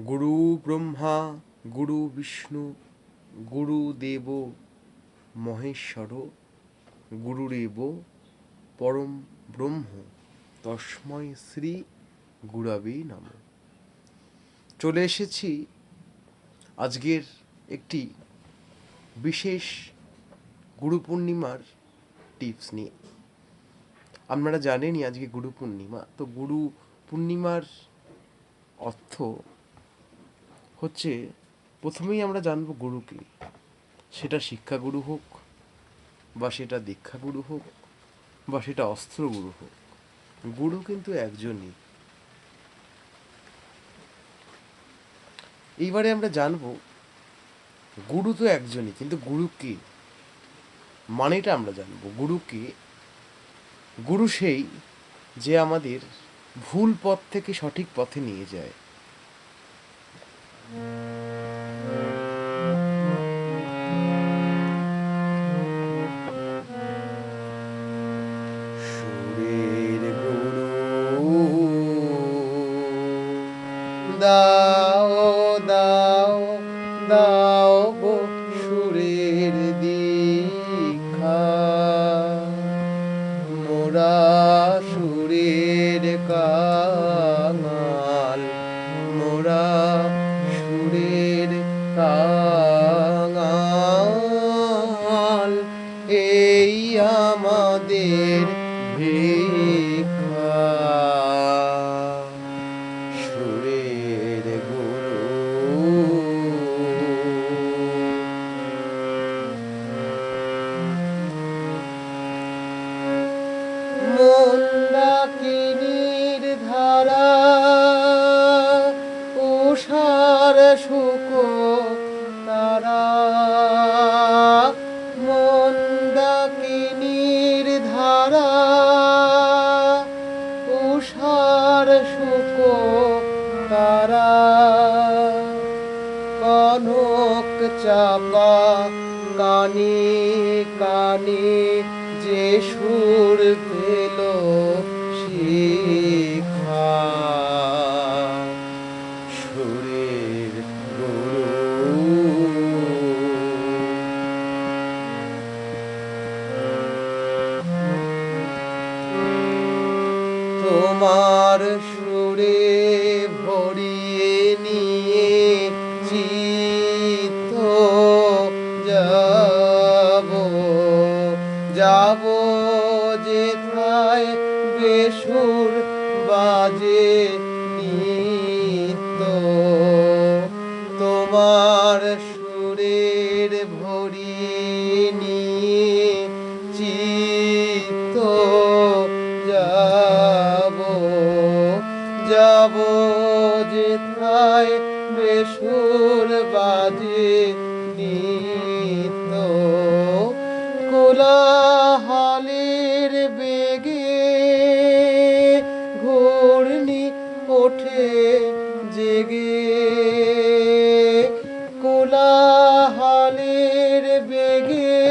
গুরু ব্রহ্মা গুরু বিষ্ণু গুরুদেব মহেশ্বর গুরুরেব পরম ব্রহ্ম তস্মৈ শ্রী গুরবে নমঃ। চলে এসেছি আজকের একটি বিশেষ গুরু পূর্ণিমার টিপস নিয়ে। আপনারা জানেনই আজকে গুরু পূর্ণিমা। তো গুরু পূর্ণিমার অর্থ হচ্ছে, প্রথমেই আমরা জানবো গুরু কি। সেটা শিক্ষাগুরু হোক, বা সেটা দীক্ষাগুরু হোক, বা সেটা অস্ত্রগুরু হোক, গুরু কিন্তু একজনই। এইবারে আমরা জানবো গুরু তো একজনই, কিন্তু গুরু কে, মানেটা আমরা জানবো। গুরু কে? গুরু সেই যে আমাদের ভুল পথ থেকে সঠিক পথে নিয়ে যায়। সুরের গুরু দাও দাও দাও গো সুরের দীক্ষা, মোরা সুরের কাঙাল, মোরা সুরের কাঙাল, এই আমাদের ভিক্ষা। সুরের গুরু মন্দাকিনীর ধারা উষার শুক তারা, মন্দাকিনীর ধারা উষার শুক তারা, কনক চাপা কানে কানে যে সুর পেল শিখা। সুরের গুরু তোমার সুরে ভরিয়ে নিয়ে চিত্ত যাব, যাব যেথায় বেসুর বাজে নিত্য। তোমার সুরের ভরিয়ে নিয়ে চিত্ত যাব, যাব যেথায় বেসুর বাজে নিত্য। কোলাহলের বেগে ঘূর্ণি ওঠে জেগে, কোলাহলের বেগে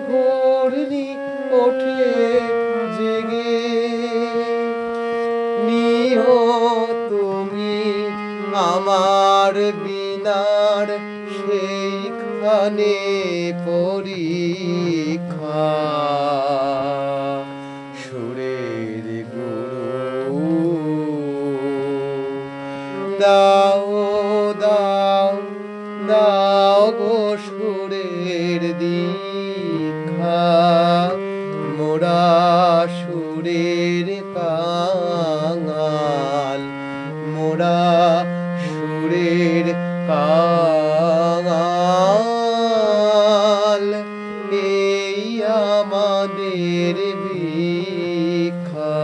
ঘূর্ণি ওঠে জেগে। নিও তুমি আমার বিনার সেইখানে পরীক্ষা। সুরের গুরু দাও দাও দাও গো সুরের দীক্ষা, মোরা সুরের কাঙাল, মোরা সুরের কাঙাল, এই আমাদের ভিক্ষা।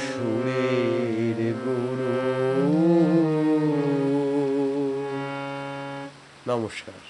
সুরের গুরু। নমস্কার।